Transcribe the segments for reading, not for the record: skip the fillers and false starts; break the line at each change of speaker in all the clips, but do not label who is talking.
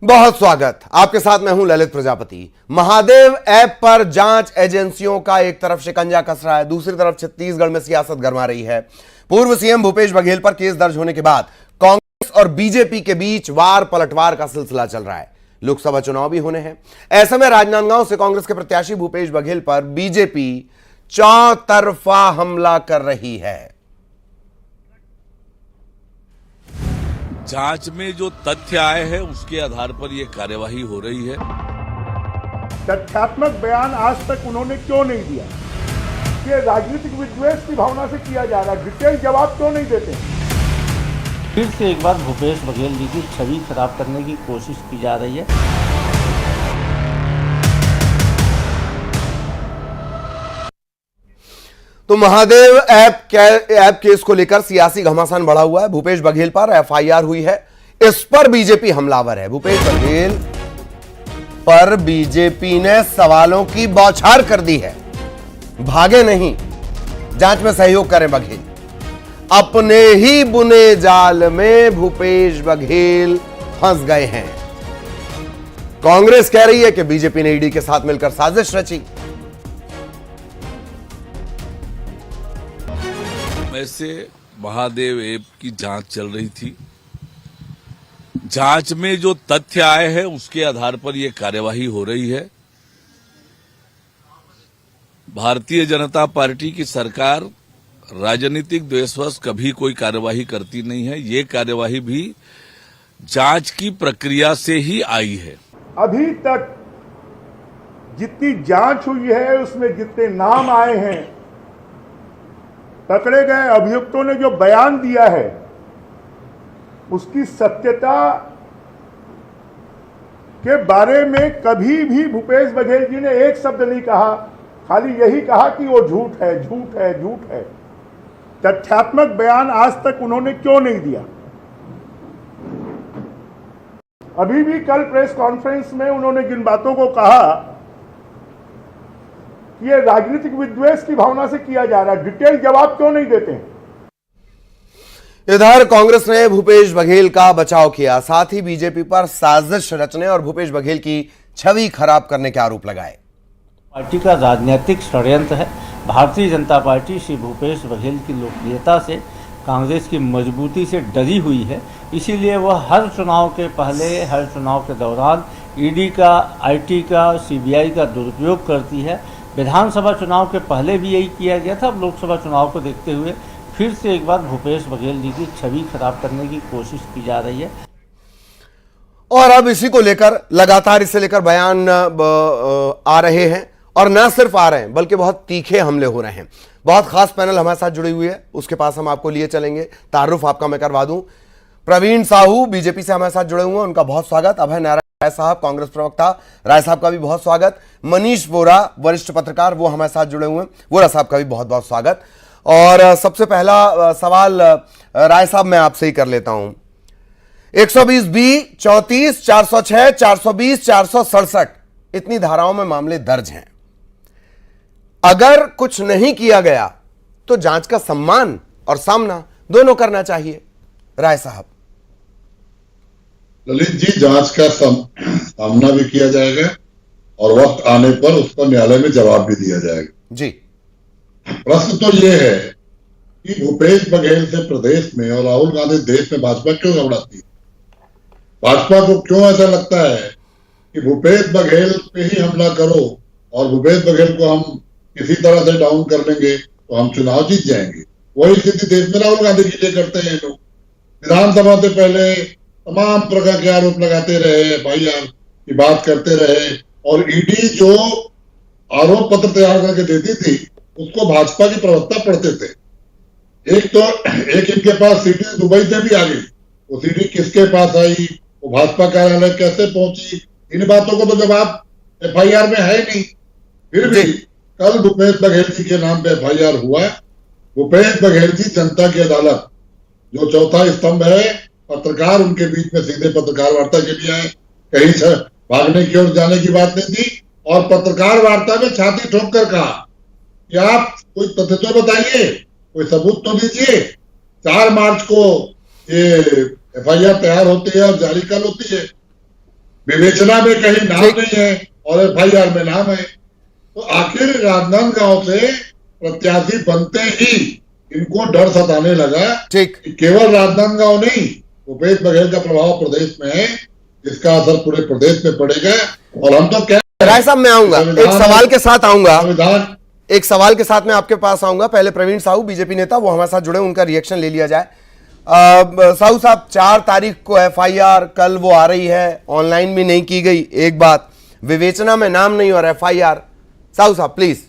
बहुत स्वागत। आपके साथ मैं हूं ललित प्रजापति। महादेव ऐप पर जांच एजेंसियों का एक तरफ शिकंजा कस रहा है, दूसरी तरफ छत्तीसगढ़ में सियासत गरमा रही है। पूर्व सीएम भूपेश बघेल पर केस दर्ज होने के बाद कांग्रेस और बीजेपी के बीच वार पलटवार का सिलसिला चल रहा है। लोकसभा चुनाव भी होने हैं। ऐसे में राजनांदगांव से कांग्रेस के प्रत्याशी भूपेश बघेल पर बीजेपी चौतरफा हमला कर रही है।
जांच में जो तथ्य आए हैं उसके आधार पर यह कार्यवाही हो रही है।
तथ्यात्मक बयान आज तक उन्होंने क्यों नहीं दिया? ये राजनीतिक विद्वेष की भावना से किया जा रहा है। डिटेल जवाब क्यों नहीं देते?
फिर से एक बार भूपेश बघेल जी की छवि खराब करने की कोशिश की जा रही है।
तो महादेव ऐप केस को लेकर सियासी घमासान बढ़ा हुआ है। भूपेश बघेल पर एफआईआर हुई है, इस पर बीजेपी हमलावर है। भूपेश बघेल पर बीजेपी ने सवालों की बौछार कर दी है। भागे नहीं, जांच में सहयोग करें बघेल। अपने ही बुने जाल में भूपेश बघेल फंस गए हैं। कांग्रेस कह रही है कि बीजेपी ने ईडी के साथ मिलकर साजिश रची।
वैसे महादेव ऐप की जांच चल रही थी। जांच में जो तथ्य आए हैं उसके आधार पर यह कार्यवाही हो रही है। भारतीय जनता पार्टी की सरकार राजनीतिक द्वेषवश कभी कोई कार्यवाही करती नहीं है। ये कार्यवाही भी जांच की प्रक्रिया से ही आई है।
अभी तक जितनी जांच हुई है उसमें जितने नाम आए हैं, पकड़े गए अभियुक्तों ने जो बयान दिया है, उसकी सत्यता के बारे में कभी भी भूपेश बघेल जी ने एक शब्द नहीं कहा। खाली यही कहा कि वो झूठ है, झूठ है, झूठ है। तथ्यात्मक बयान आज तक उन्होंने क्यों नहीं दिया? अभी भी कल प्रेस कॉन्फ्रेंस में उन्होंने जिन बातों को कहा, ये राजनीतिक विद्वेष की भावना से किया जा रहा है। डिटेल जवाब क्यों नहीं देते हैं?
इधर कांग्रेस ने भूपेश बघेल का बचाव किया, साथ ही बीजेपी पर साजिश रचने और भूपेश बघेल की छवि खराब करने के आरोप लगाए।
पार्टी का राजनीतिक षड्यंत्र है। भारतीय जनता पार्टी श्री भूपेश बघेल की लोकप्रियता से, कांग्रेस की मजबूती से डरी हुई है। इसीलिए वह हर चुनाव के पहले, हर चुनाव के दौरान ईडी का, आईटी का, सीबीआई का दुरुपयोग करती है। विधानसभा चुनाव के पहले भी यही किया गया था। अब लोकसभा चुनाव को देखते हुए फिर से एक बार भूपेश बघेल जी की छवि खराब करने की कोशिश की जा रही है।
और अब इसी को लेकर लगातार इसे लेकर बयान आ रहे हैं, और न सिर्फ आ रहे हैं बल्कि बहुत तीखे हमले हो रहे हैं। बहुत खास पैनल हमारे साथ जुड़ी हुई है, उसके पास हम आपको लिए चलेंगे। तारुफ आपका मैं करवा दूं। प्रवीण साहू बीजेपी से हमारे साथ जुड़े हुए हैं, उनका बहुत स्वागत। अभय नारायण राय साहब कांग्रेस प्रवक्ता, राय साहब का भी बहुत स्वागत। मनीष बोरा वरिष्ठ पत्रकार, वो हमारे साथ जुड़े हुए हैं, बोरा साहब का भी बहुत बहुत स्वागत। और सबसे पहला सवाल राय साहब मैं आपसे ही कर लेता हूं। 120B, 34, 406, 420, 467 इतनी धाराओं में मामले दर्ज हैं। अगर कुछ नहीं किया गया तो जांच का सम्मान और सामना दोनों करना चाहिए। राय साहब।
ललित जी, जांच का सामना भी किया जाएगा और वक्त आने पर उसको न्यायालय में जवाब भी दिया जाएगा
जी।
प्रश्न तो ये है कि भूपेश बघेल से प्रदेश में और राहुल गांधी देश में भाजपा क्यों घबराती है? भाजपा को क्यों ऐसा लगता है कि भूपेश बघेल पे ही हमला करो और भूपेश बघेल को हम किसी तरह से डाउन कर लेंगे तो हम चुनाव जीत जाएंगे? वही स्थिति देश में राहुल गांधी के लिए करते हैं लोग। विधानसभा से पहले तमाम प्रकार के आरोप लगाते रहे, एफआईआर की बात करते रहे, और ईडी जो आरोप पत्र तैयार करके देती थी उसको भाजपा के प्रवक्ता पढ़ते थे। एक इनके पास सीडी दुबई से भी आ गई, वो सीडी किसके पास आई, वो भाजपा कार्यालय कैसे पहुंची, इन बातों को तो जवाब एफआईआर में है नहीं। फिर भी कल भूपेश बघेल जी के नाम पे एफआईआर हुआ। भूपेश बघेल जी जनता की अदालत जो चौथा स्तंभ है, पत्रकार उनके बीच में सीधे पत्रकार वार्ता के लिए आए, कहीं से भागने की ओर जाने की बात नहीं थी। और पत्रकार वार्ता में छाती ठोक कर कहा कि आप कोई तथ्य तो बताइए, कोई सबूत तो दीजिए। 4 मार्च को ये एफआईआर तैयार होती है और जारी कल होती है। विवेचना में कहीं नाम नहीं है और FIR में नाम है, तो आखिर राजनांदगांव से प्रत्याशी बनते ही इनको डर सताने लगा
ठीक।
कि केवल राजनांदगांव नहीं, भूपेश बघेल का प्रभाव प्रदेश में है, इसका असर पूरे प्रदेश में पड़ेगा। और हम तो क्या
राय साहब मैं आऊंगा, एक सवाल के साथ आऊंगा,
संविधान
एक सवाल के साथ मैं आपके पास आऊंगा। पहले प्रवीण साहू बीजेपी नेता, वो हमारे साथ जुड़े, उनका रिएक्शन ले लिया जाए। साहू साहब, 4 तारीख को FIR, कल वो आ रही है, ऑनलाइन भी नहीं की गई, एक बात, विवेचना में नाम नहीं और FIR। साहू साहब प्लीज।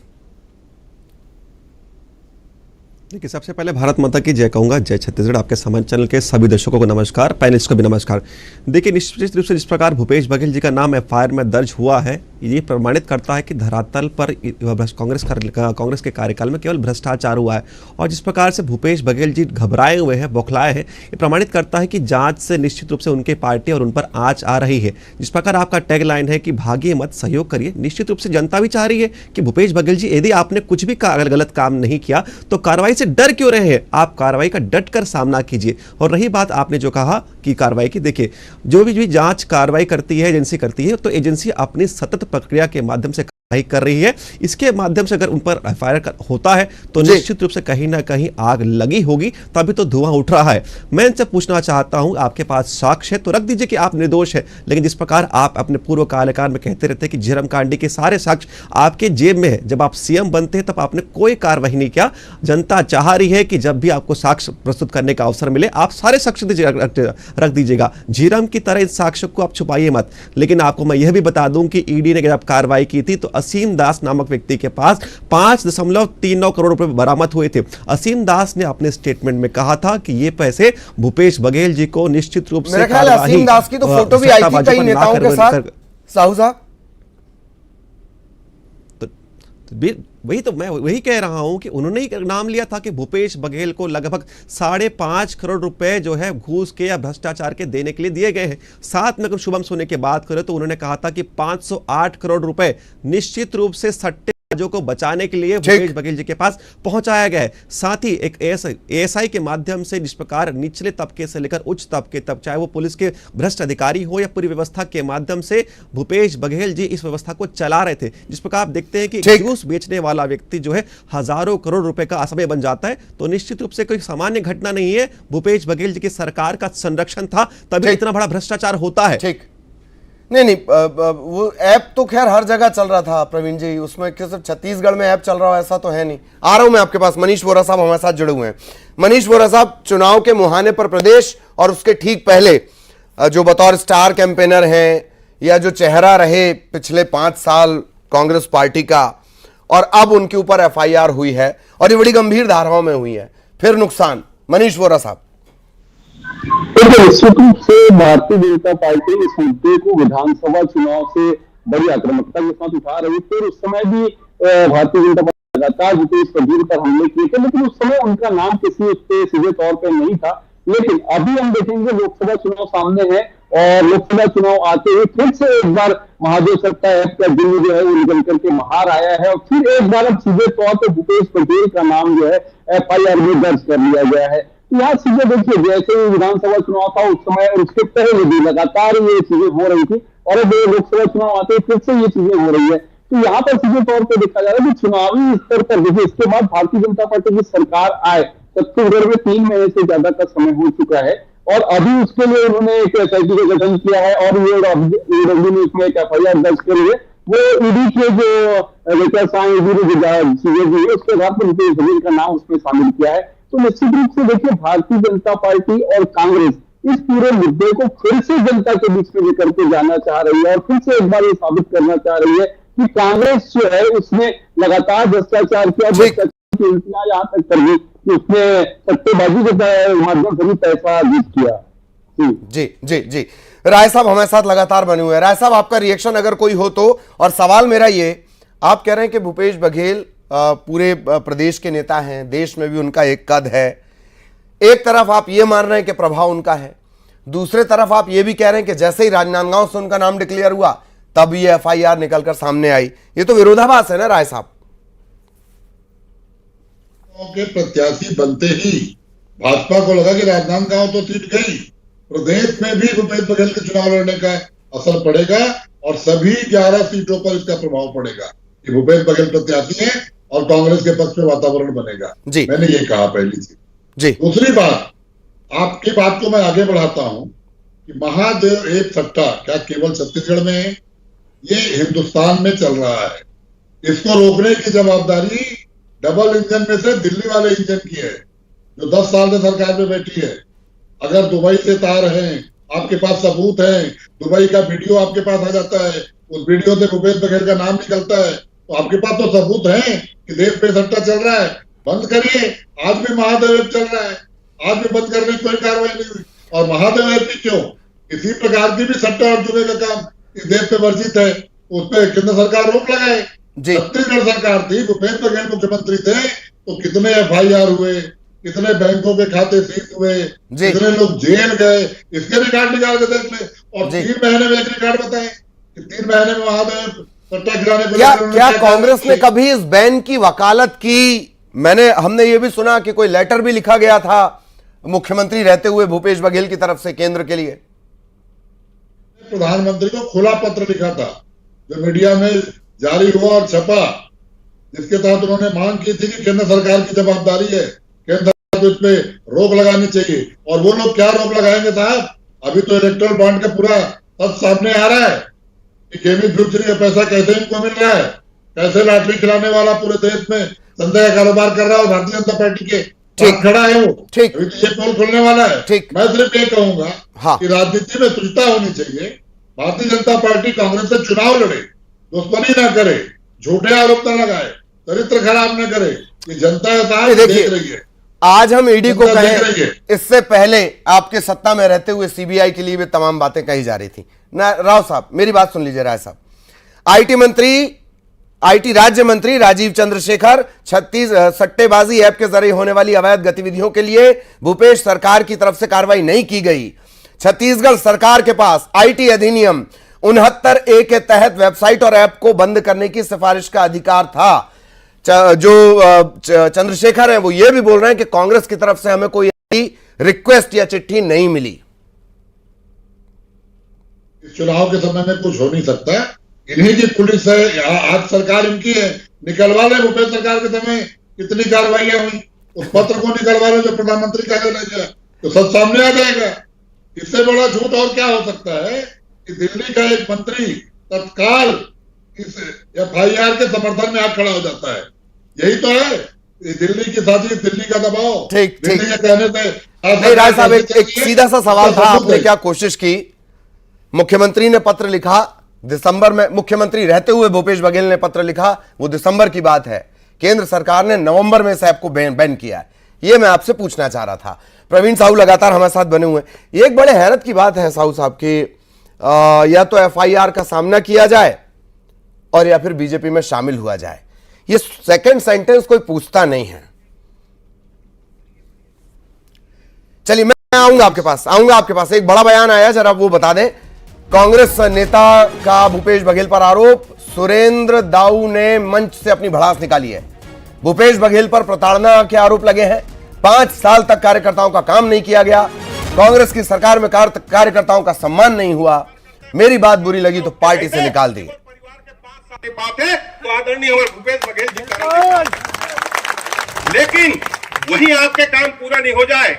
देखिए, सबसे पहले भारत माता की जय कहूंगा, जय छत्तीसगढ़। आपके समान चैनल के सभी दर्शकों को नमस्कार, पैनलिस्ट को भी नमस्कार। देखिए, निश्चित रूप से जिस प्रकार भूपेश बघेल जी का नाम FIR में दर्ज हुआ है, ये प्रमाणित करता है कि धरातल पर कांग्रेस के कार्यकाल में केवल भ्रष्टाचार हुआ है। और जिस प्रकार से भूपेश बघेल जी घबराए हुए हैं, बौखलाए हैं, ये प्रमाणित करता है कि जांच से निश्चित रूप से उनके पार्टी और उन पर आंच आ रही है। जिस प्रकार आपका टैग लाइन है कि भागिए मत, सहयोग करिए, निश्चित रूप से जनता भी चाह रही है कि भूपेश बघेल जी, यदि आपने कुछ भी गलत काम नहीं किया तो कार्रवाई से डर क्यों रहे हैं, आप कार्रवाई का डट कर सामना कीजिए। और रही बात आपने जो कहा कि कार्रवाई की, देखिए जो भी जांच कार्रवाई करती है, एजेंसी करती है, तो एजेंसी अपनी सतत प्रक्रिया के माध्यम से कर रही है। इसके माध्यम से अगर उन पर FIR होता है तो निश्चित रूप से कहीं ना कहीं आग लगी होगी, तभी तो धुआं उठ रहा है। मैं इनसे पूछना चाहता हूं, आपके पास साक्ष्य है तो रख दीजिए कि आप निर्दोष है, लेकिन जिस प्रकार आप अपने पूर्व कार्यकाल में कहते रहते हैं कि झीरम कांडी के सारे साक्ष्य आपके जेब में है, जब आप CM बनते हैं तब आपने कोई कार्रवाई नहीं किया। जनता चाह रही है कि जब भी आपको साक्ष्य प्रस्तुत करने का अवसर मिले, आप सारे साक्ष्य रख दीजिएगा। झीरम की तरह इस साक्ष्य को आप छुपाइए मत। लेकिन आपको मैं यह भी बता दूं कि ED ने जब कार्रवाई की थी तो असीम दास नामक व्यक्ति के पास 5.39 करोड़ रुपए बरामद हुए थे। असीम दास ने अपने स्टेटमेंट में कहा था कि ये पैसे भूपेश बघेल जी को निश्चित रूप से,
मेरा ख्याल है असीम दास की तो फोटो भी आई थी कई नेताओं के साथ। साहू साहब,
वही तो मैं वही कह रहा हूं कि उन्होंने ही नाम लिया था कि भूपेश बघेल को लगभग 5.5 करोड़ रुपए जो है घूस के या भ्रष्टाचार के देने के लिए दिए गए हैं। साथ में अगर शुभम सोनी की बात करें तो उन्होंने कहा था कि 508 करोड़ रुपए निश्चित रूप से सट्टे को बचाने के लिए भूपेश बघेल जी के पास पहुंचाया गया है। साथ ही एक ASI के माध्यम से जिस प्रकार निचले तबके से लेकर उच्च तबके तक, चाहे वो पुलिस के भ्रष्ट अधिकारी हो या पूरी व्यवस्था के माध्यम से भूपेश बघेल जी इस व्यवस्था को चला रहे थे। जिस प्रकार आप देखते हैं कि जूस बेचने वाला व्यक्ति जो है हजारों करोड़ रुपए का असमय बन जाता है, तो निश्चित रूप से कोई सामान्य घटना नहीं है। भूपेश बघेल जी की सरकार का संरक्षण था, तभी इतना बड़ा भ्रष्टाचार होता है।
ठीक, नहीं, वो ऐप तो खैर हर जगह चल रहा था प्रवीण जी, उसमें सिर्फ छत्तीसगढ़ में ऐप चल रहा हो ऐसा तो है नहीं। आ रहा हूं मैं आपके पास, मनीष वोरा साहब हमारे साथ जुड़े हुए हैं। मनीष वोरा साहब, चुनाव के मुहाने पर प्रदेश और उसके ठीक पहले जो बतौर स्टार कैंपेनर हैं या जो चेहरा रहे पिछले 5 साल कांग्रेस पार्टी का, और अब उनके ऊपर FIR हुई है और ये बड़ी गंभीर धाराओं में हुई है, फिर नुकसान। मनीष वोरा साहब।
निश्चित रूप से भारतीय जनता पार्टी इस मुद्दे को विधानसभा चुनाव से बड़ी आक्रामकता के साथ उठा रही थी। उस समय भी भारतीय जनता पार्टी लगातार भूपेश बघेल पर हमले किए थे, लेकिन उस समय उनका नाम किसी उस पे सीधे तौर पर नहीं था। लेकिन अभी हम देखेंगे लोकसभा चुनाव सामने है और लोकसभा चुनाव आते ही फिर से एक बार महादेव सत्ता ऐप का दिन जो है वो निकल करके बाहर आया है और फिर एक बार अब सीधे तौर पर भूपेश बघेल का नाम जो है FIR में दर्ज कर लिया गया है। यहाँ चीजें देखिए, जैसे विधानसभा चुनाव था उस समय और उसके पहले भी लगातार ये चीजें हो रही थी और अब लोकसभा चुनाव आते ही फिर से ये चीजें हो रही है। तो यहाँ पर सीधे तौर पर देखा जा रहा है कि चुनावी स्तर पर देखिए, इसके बाद भारतीय जनता पार्टी की सरकार आए, छत्तीसगढ़ में 3 महीने से ज्यादा का समय हो चुका है और अभी उसके लिए उन्होंने एक SIT का गठन किया है और ये ने उसमें एक FIR दर्ज करी है। वो ED के जो चीजें दी है उसके आधार पर भूपेश बघेल का नाम उसमें शामिल किया है। तो निश्चित रूप से देखिए, भारतीय जनता पार्टी और कांग्रेस इस पूरे मुद्दे को फिर से जनता के बीच में लेकर के जाना चाह रही है और फिर से एक बार ये साबित करना चाह रही है कि कांग्रेस जो है उसने लगातार भ्रष्टाचार किया, भ्रष्टाचार की उल्टियां यहाँ तक कर दी कि उसने सट्टेबाजी के माध्यम से भी पैसा अर्जित किया।
जी जी जी, राय साहब हमारे साथ लगातार बने हुए हैं। राय साहब, आपका रिएक्शन अगर कोई हो तो। और सवाल मेरा ये, आप कह रहे हैं कि भूपेश बघेल पूरे प्रदेश के नेता हैं, देश में भी उनका एक कद है। एक तरफ आप ये मान रहे हैं कि प्रभाव उनका है, दूसरे तरफ आप ये भी कह रहे हैं कि जैसे ही राजनांदगांव से उनका नाम डिक्लेयर हुआ तब ये FIR निकलकर सामने आई। ये तो विरोधाभास है ना राय साहब?
के प्रत्याशी बनते ही भाजपा को लगा कि राजनांदगांव तो सीट गई, प्रदेश में भी भूपेश बघेल के चुनाव लड़ने का असर पड़ेगा और सभी 11 सीटों पर इसका प्रभाव पड़ेगा कि भूपेश बघेल प्रत्याशी हैं और कांग्रेस के पक्ष में वातावरण बनेगा।
जी।
मैंने ये कहा पहली चीज।
जी।
दूसरी बात, आपकी बात को मैं आगे बढ़ाता हूं कि महादेव एक सट्टा क्या केवल छत्तीसगढ़ में है, ये हिंदुस्तान में चल रहा है। इसको रोकने की जवाबदारी डबल इंजन में से दिल्ली वाले इंजन की है, जो 10 साल से सरकार में बैठी है। अगर दुबई से तार हैं, आपके पास सबूत है, दुबई का वीडियो आपके पास आ जाता है, उस वीडियो से भूपेश बघेल का नाम निकलता है, तो आपके पास तो सबूत है कि देश पे सट्टा चल रहा है। बंद करिए। आज भी महादेव ऐप चल रहा है, आज भी बंद करने की कोई कार्रवाई नहीं हुई। और महादेव ऐप की क्यों, इसी प्रकार की भी सट्टा और जुए का काम इस देश पे वर्जित है, उस पर केंद्र सरकार रोक लगाए। छत्तीसगढ़ सरकार थी, भूपेश बघेल मुख्यमंत्री थे, तो कितने FIR हुए, कितने बैंकों के खाते सीज हुए, कितने लोग जेल गए, इसके रिकॉर्ड निकाल के देख ले। और 3 महीने में एक रिकॉर्ड बताएं कि 3 महीने में महादेव सट्टा खिलाने को
क्या कांग्रेस ने कभी इस बैन की वकालत की? हमने ये भी सुना कि कोई लेटर भी लिखा गया था मुख्यमंत्री रहते हुए भूपेश बघेल की तरफ से केंद्र के लिए।
प्रधानमंत्री को खुला पत्र लिखा था जो मीडिया में जारी हुआ और छपा, जिसके तहत उन्होंने मांग की थी कि केंद्र सरकार की जवाबदारी है, केंद्र सरकार को इस पे रोक लगानी चाहिए। और वो लोग क्या रोक लगाएंगे साहब? अभी तो इलेक्ट्रल बॉन्ड का पूरा सब सामने आ रहा है कि गेमिंग फ्यूचर का पैसा कैसे इनको मिल रहा है, कैसे लॉटरी खिलाने वाला पूरे देश में संदेह का कारोबार कर रहा है। भारतीय जनता पार्टी के ठीक खड़ा है वो, ठीक अभी तो ये पोल खुलने वाला है। ठीक, मैं सिर्फ ये कहूंगा कि राजनीति में शुद्धता होनी चाहिए। भारतीय जनता पार्टी कांग्रेस से चुनाव लड़े, दुश्मनी ना करे, झूठे आरोप न लगाए, चरित्र खराब न करे। ये जनता देख रही है।
आज हम ईडी को कहें, इससे पहले आपके सत्ता में रहते हुए सीबीआई के लिए भी तमाम बातें कही जा रही थी ना। राव साहब मेरी बात सुन लीजिए। राय साहब, आईटी राज्य मंत्री राजीव चंद्रशेखर सट्टेबाजी ऐप के जरिए होने वाली अवैध गतिविधियों के लिए भूपेश सरकार की तरफ से कार्रवाई नहीं की गई। छत्तीसगढ़ सरकार के पास आईटी अधिनियम 69A के तहत वेबसाइट और ऐप को बंद करने की सिफारिश का अधिकार था। जो चंद्रशेखर हैं वो ये भी बोल रहे हैं कि कांग्रेस की तरफ से हमें कोई रिक्वेस्ट या चिट्ठी नहीं मिली।
इस चुनाव के समय में कुछ हो नहीं सकता, इन्हीं की पुलिस है, आज सरकार इनकी है। निकलवा ले भूपेश सरकार के समय कितनी कार्रवाइयां हुई, उस पत्र को निकलवा ले जो प्रधानमंत्री का ले गया, तो सब सामने आ जाएगा। इससे बड़ा झूठ और क्या हो सकता है कि दिल्ली का एक मंत्री तत्काल इस FIR के समर्थन में आग खड़ा हो जाता है। यही तो है दिल्ली की साजिश, दिल्ली का दबाव। ठीक, दिल्ली के कहने से।
राय साहब एक सीधा सा सवाल था, आपने क्या कोशिश की? मुख्यमंत्री ने पत्र लिखा दिसंबर में, मुख्यमंत्री रहते हुए भूपेश बघेल ने पत्र लिखा, वो दिसंबर की बात है। केंद्र सरकार ने नवंबर में इस ऐप को बैन किया है। ये मैं आपसे पूछना चाह रहा था। प्रवीण साहू लगातार हमारे साथ बने हुए हैं। ये एक बड़े हैरत की बात है साहू साहब की, या तो FIR का सामना किया जाए और या फिर बीजेपी में शामिल हुआ जाए। ये सेकंड सेंटेंस कोई पूछता नहीं है। चलिए मैं आऊंगा आपके पास। एक बड़ा बयान आया, जरा वो बता दें। कांग्रेस नेता का भूपेश बघेल पर आरोप, सुरेंद्र दाऊ ने मंच से अपनी भड़ास निकाली है। भूपेश बघेल पर प्रताड़ना के आरोप लगे हैं। 5 साल तक कार्यकर्ताओं का काम नहीं किया गया। कांग्रेस की सरकार में कार्यकर्ताओं का सम्मान नहीं हुआ। मेरी बात बुरी लगी तो पार्टी से निकाल दी।
बात है तो आदरणीय भूपेश बघेल जी करेंगे, लेकिन वही आपके काम पूरा नहीं हो जाए।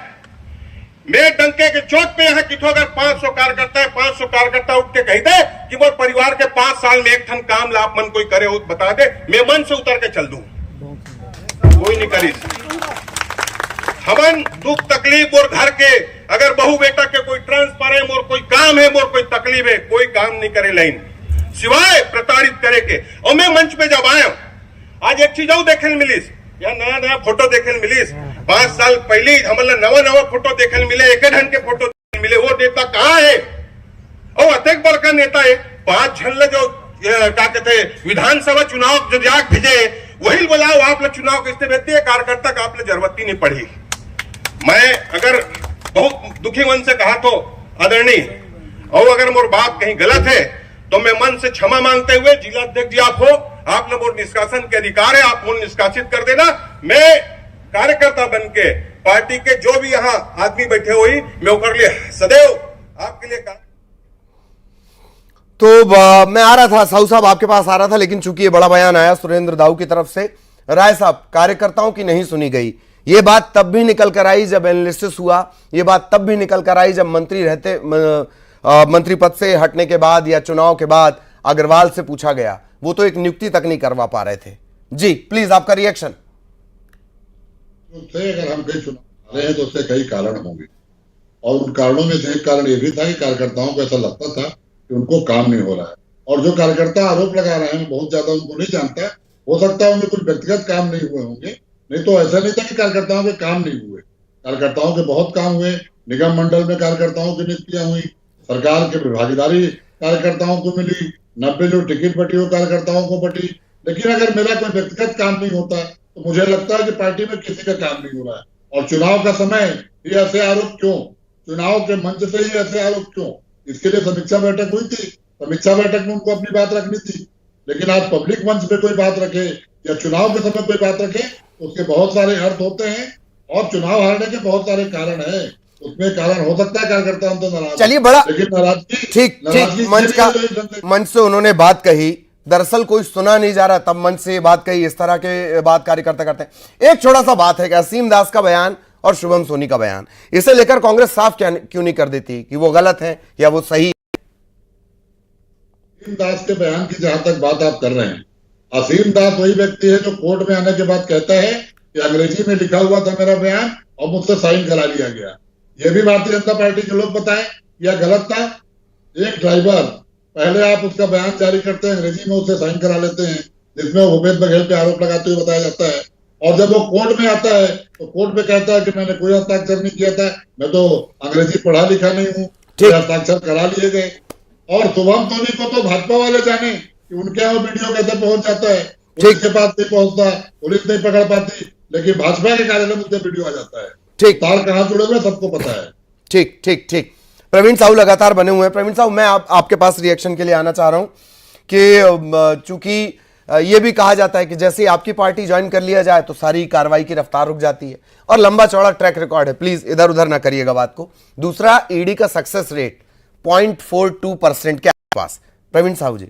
मैं डंके के चोट पे यहाँ किथो अगर 500 कार्यकर्ता है, 500 कार्यकर्ता उठ के कह दे कि वो परिवार के 5 साल में एक ठन काम लाभ मन कोई करे हो बता दे, मैं मन से उतर के चल दूं। कोई नहीं करी। हमन दुख तकलीफ और घर के अगर बहू बेटा के कोई ट्रांसफर है, मोर कोई काम है, मोर कोई तकलीफ है, कोई काम नहीं करे लाइन सिवाय प्रताड़ित करे के। और मैं मंच पे जब आया, आज एक चीज देखे मिलीस, या नया फोटो देखे मिलीस। 5 साल पहले हमारा नवा फोटो देखे मिले, एक ढंग के फोटो मिले। वो नेता कहाँ है? और अत्यंत बड़का नेता है। 5 झल्ले जो क्या कहते विधानसभा चुनाव जो जाग भेजे, वही बुलाओ आप लोग चुनाव किसने भेजते हैं? कार्यकर्ता का आप लोग जरूरत ही नहीं पड़ी। मैं अगर बहुत दुखी मन से कहा तो आदरणीय, और अगर मोर बात कहीं गलत है तो मैं मन से क्षमा मांगते हुए, जिला अध्यक्ष जी आप हो, आप लोग और निष्कासन के अधिकार है, आप मुझे निष्कासित कर देना। मैं कार्यकर्ता बन के पार्टी के जो भी यहाँ आदमी बैठे हुई, मैं उनके लिए सदैव आपके लिए
मैं आ रहा था, साहू साहब आपके पास आ रहा था, लेकिन चूंकि ये बड़ा बयान आया सुरेंद्र दाऊ की तरफ से, राय साहब कार्यकर्ताओं की नहीं सुनी गई। ये बात तब भी निकल कर आई जब एनालिसिस हुआ, ये बात तब भी निकल कर आई जब मंत्री पद से हटने के बाद या चुनाव के बाद अग्रवाल से पूछा गया, वो तो एक नियुक्ति तक नहीं करवा पा रहे थे। जी प्लीज आपका रिएक्शन।
अगर हम कई चुनाव रहे हैं तो उसके कई कारण होंगे, और उन कारणों में से एक कारण ये भी था कि कार्यकर्ताओं को ऐसा लगता था कि उनको काम नहीं हो रहा है। और जो कार्यकर्ता आरोप लगा रहे हैं, मैं बहुत ज्यादा उनको नहीं जानता, हो सकता है उनके कुछ व्यक्तिगत काम नहीं हुए होंगे, नहीं तो ऐसा नहीं था कि कार्यकर्ताओं के काम नहीं हुए। कार्यकर्ताओं के बहुत काम हुए, निगम मंडल में कार्यकर्ताओं की नियुक्तियां हुई, सरकार की भागीदारी कार्यकर्ताओं को मिली, 90 जो टिकट बटी वो कार्यकर्ताओं को बटी। लेकिन अगर मेरा कोई व्यक्तिगत काम नहीं होता तो मुझे लगता है कि पार्टी में किसी का काम नहीं हो रहा है। और चुनाव का समय ये ऐसे आरोप क्यों, चुनाव के मंच से ही ऐसे आरोप क्यों? इसके लिए समीक्षा बैठक हुई थी, समीक्षा बैठक में उनको अपनी बात रखनी थी। लेकिन आज पब्लिक मंच पे कोई बात रखे या चुनाव के समय कोई बात रखे, उसके बहुत सारे अर्थ होते हैं, और चुनाव हारने के बहुत सारे कारण हैं। उसमें कारण हो सकता है कार्यकर्ता तो नाराज,
चलिए बड़ा
लेकिन नाराजगी
ठीक मंच से उन्होंने बात कही, दरअसल कोई सुना नहीं जा रहा, तब मंच से ये बात कही, इस तरह के बात कार्यकर्ता करते हैं। एक छोटा सा बात है कि असीम दास का बयान और शुभम सोनी का बयान, इसे लेकर कांग्रेस साफ क्यों नहीं कर देती कि वो गलत है या वो सही?
असीम दास के बयान की जहां तक बात आप कर रहे हैं, असीम दास वही व्यक्ति है जो कोर्ट में आने के बाद कहता है कि अंग्रेजी में लिखा हुआ था मेरा बयान और मुझसे साइन करा लिया गया। यह भी भारतीय जनता पार्टी के लोग बताएं यह गलत था। एक ड्राइवर, पहले आप उसका बयान जारी करते हैं, अंग्रेजी में उससे साइन करा लेते हैं, जिसमें वो भूपेश बघेल पे आरोप लगाते हुए बताया जाता है, और जब वो कोर्ट में आता है तो कोर्ट में कहता है कि मैंने कोई हस्ताक्षर नहीं किया था, मैं तो अंग्रेजी पढ़ा लिखा नहीं हूँ, हस्ताक्षर करा लिए गए। और शुभम सोनी को तो भाजपा वाले जाने कि उनके यहाँ वीडियो कैसे पहुंच जाता है, पुलिस के पास नहीं पहुंचता, पुलिस नहीं पकड़ पाती, लेकिन भाजपा के कार्यालय में उससे वीडियो आ जाता है।
ठीक,
तार कहाँ जुड़े हुए सबको पता है।
ठीक ठीक ठीक। प्रवीण साहू लगातार बने हुए हैं। प्रवीण साहू, मैं आपके पास रिएक्शन के लिए आना चाह रहा हूं कि चूंकि ये भी कहा जाता है कि जैसे ही आपकी पार्टी ज्वाइन कर लिया जाए तो सारी कार्रवाई की रफ्तार रुक जाती है, और लंबा चौड़ा ट्रैक रिकॉर्ड है, प्लीज इधर उधर ना करिएगा बात को। दूसरा, ईडी का सक्सेस रेट 0.42% के आसपास। प्रवीण साहू जी,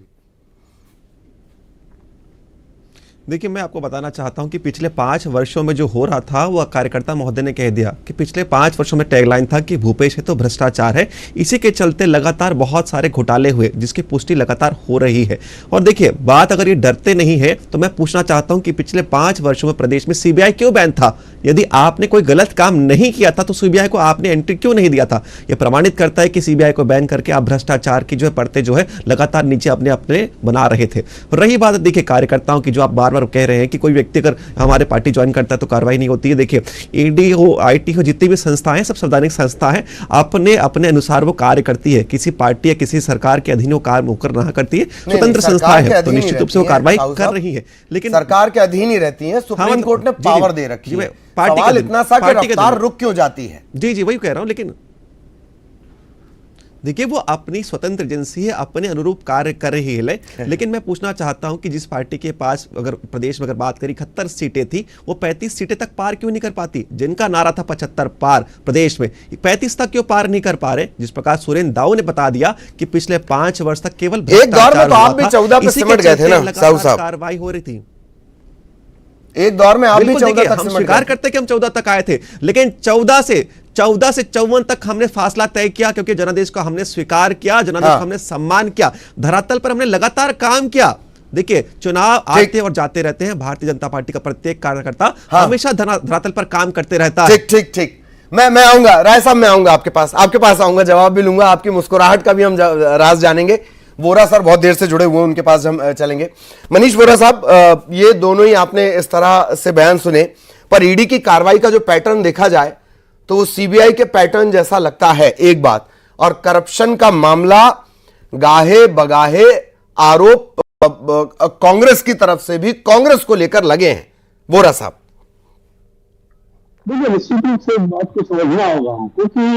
देखिए, मैं आपको बताना चाहता हूं कि पिछले 5 वर्षों में जो हो रहा था वह कार्यकर्ता महोदय ने कह दिया कि पिछले 5 वर्षों में टैगलाइन था कि भूपेश है तो भ्रष्टाचार है। इसी के चलते लगातार बहुत सारे घोटाले हुए, जिसकी पुष्टि लगातार हो रही है। और देखिए, बात अगर ये डरते नहीं है तो मैं पूछना चाहता हूं कि पिछले 5 वर्षों में प्रदेश में सीबीआई क्यों बैन था? यदि आपने कोई गलत काम नहीं किया था तो सीबीआई को आपने एंट्री क्यों नहीं दिया था? यह प्रमाणित करता है कि सीबीआई को बैन करके आप भ्रष्टाचार की जो है परतें जो है लगातार नीचे अपने अपने बना रहे थे। रही बात देखिए कार्यकर्ताओं की, जो आप बार बार कह रहे हैं कि कोई व्यक्ति अगर हमारे पार्टी ज्वाइन करता है तो कार्रवाई नहीं होती है। देखिए, ईडी हो, आईटी हो, जितनी भी संस्थाएं, सब संवैधानिक संस्था है, अपने अपने अनुसार वो कार्य करती है। किसी पार्टी या किसी सरकार के अधीन वो कार्य होकर ना करती है, स्वतंत्र संस्था है, तो निश्चित रूप से वो कार्रवाई कर रही है। लेकिन
सरकार के अधीन ही रहती है, सुप्रीम कोर्ट ने पावर दे रखी है। सवाल इतना सा कि रफ्तार रुक क्यों जाती है?
जी वही कह रहा हूं। लेकिन देखिए, वो अपनी स्वतंत्र एजेंसी है, अपने अनुरूप कार्य कर रही है। लेकिन मैं पूछना चाहता हूं कि जिस पार्टी के पास अगर प्रदेश में अगर बात करी 71 सीटें थी, वो 35 सीटें तक पार क्यों नहीं कर पाती? जिनका नारा था 75 पार प्रदेश में, 35 तक क्यों पार नहीं कर पा रहे? जिस प्रकार सुरेंद्र दाऊ ने बता दिया कि पिछले 5 वर्ष तक केवल
एक दौर में तो आप भी 14 पे सिमट गए थे ना साहू साहब,
कार्रवाई हो रही थी।
एक दौर में आप भी 14 तक
हम स्वीकार करते कि हम 14 तक आए थे, लेकिन 14 से 54 तक हमने फासला तय किया, क्योंकि जनादेश को हमने स्वीकार किया, जनादेश को हमने सम्मान किया, धरातल पर हमने लगातार काम किया। देखिए, चुनाव आते और जाते रहते हैं, भारतीय जनता पार्टी का प्रत्येक कार्यकर्ता हमेशा धरातल पर काम करते रहता है।
ठीक ठीक। मैं आऊंगा राय साहब, मैं आऊंगा आपके पास आऊंगा, जवाब भी लूंगा, आपकी मुस्कुराहट का भी हम राज जानेंगे। वोरा सर बहुत देर से जुड़े हुए, उनके पास हम चलेंगे। मनीष वोरा साहब, ये दोनों ही आपने इस तरह से बयान सुने, पर ईडी की कार्रवाई का जो पैटर्न देखा जाए तो वो सीबीआई के पैटर्न जैसा लगता है, एक बात। और करप्शन का मामला, गाहे बगाहे आरोप कांग्रेस की तरफ से भी कांग्रेस को लेकर लगे हैं। वोरा साहब,
देखिए, निश्चित रूप से बात को समझना होगा हमको कि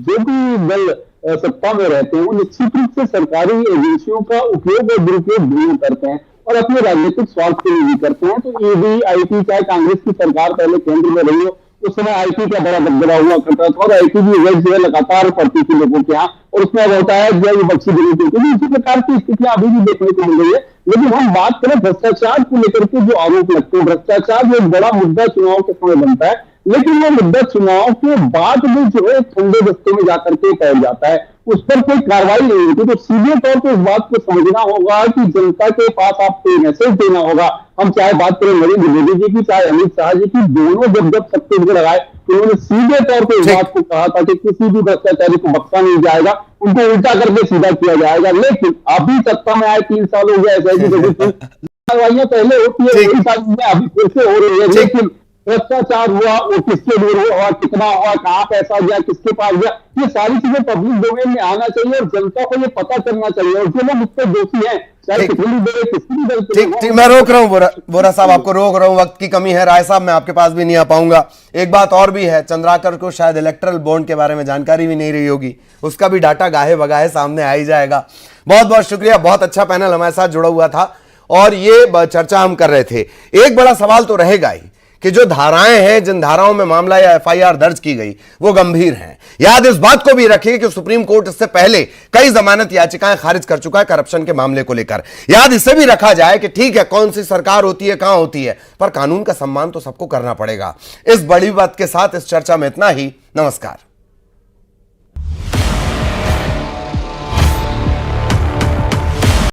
जो भी दल सत्ता में रहते हैं वो निश्चित रूप से सरकारी एजेंसियों का उपयोग और दुरुपयोग दोनों करते हैं, और अपने राजनीतिक स्वार्थ के लिए भी करते हैं। तो ईडी, आईटी, चाहे कांग्रेस की सरकार पहले केंद्र में रही हो, उस समय आईटी का बड़ा दबदबा हुआ करता था और आईटी की रिजल्ट जो है लगातार पड़ती थी लोगों के यहाँ, और उसमें होता है जो बख्शी देनी थी। इसी प्रकार की स्थितियां अभी भी देखने को मिल रही है। लेकिन हम बात करें भ्रष्टाचार को लेकर के जो आरोप लगते हैं, भ्रष्टाचार जो एक बड़ा मुद्दा चुनाव के समय बनता है, लेकिन वो मुद्दा चुनाव के बाद में जो है ठंडे दस्ते में जाकर के फैल जाता है, उस पर कोई कार्रवाई नहीं होती। तो सीधे तौर पर इस बात को समझना होगा कि जनता के पास आपको मैसेज देना होगा। हम चाहे बात करें नरेंद्र मोदी जी की, चाहे अमित शाह जी की, दोनों जब छत्तीसगढ़ आए तो उन्होंने सीधे तौर पर इस बात को कहा था कि किसी भी भ्रष्टाचारी को बख्शा नहीं जाएगा, उनको उल्टा करके सीधा किया जाएगा। लेकिन अभी सत्ता में आए 3 साल हो गया, ऐसा कार्रवाइयां पहले होती है, वही सारी अभी फिर से हो रही है। लेकिन भ्रष्टाचार हुआ, वो किसके लिए हुआ, कितना हुआ, कहाँ पैसा गया, किसके पास गया, ये सारी चीजें पब्लिक डोमेन में आना चाहिए और जनता को ये पता करना चाहिए। और जो लोग इस पर दोषी हैं, चाहे कितनी देर किसी भी दल के
ठीक, मैं रोक रहा हूँ बोरा साहब, आपको रोक रहा हूँ, वक्त की कमी है। राय साहब, मैं आपके पास भी नहीं आ पाऊंगा। एक बात और भी है, चंद्राकर को शायद इलेक्ट्रल बॉन्ड के बारे में जानकारी भी नहीं रही होगी, उसका भी डाटा गाहे बगाहे सामने आ ही जाएगा। बहुत बहुत शुक्रिया, बहुत अच्छा पैनल हमारे साथ जुड़ा हुआ था और ये चर्चा हम कर रहे थे। एक बड़ा सवाल तो रहेगा ही कि जो धाराएं हैं, जिन धाराओं में मामला या एफआईआर दर्ज की गई, वो गंभीर हैं। याद इस बात को भी रखिए कि सुप्रीम कोर्ट इससे पहले कई जमानत याचिकाएं खारिज कर चुका है करप्शन के मामले को लेकर। याद इसे भी रखा जाए कि ठीक है, कौन सी सरकार होती है, कहां होती है, पर कानून का सम्मान तो सबको करना पड़ेगा। इस बड़ी बात के साथ इस चर्चा में इतना ही। नमस्कार।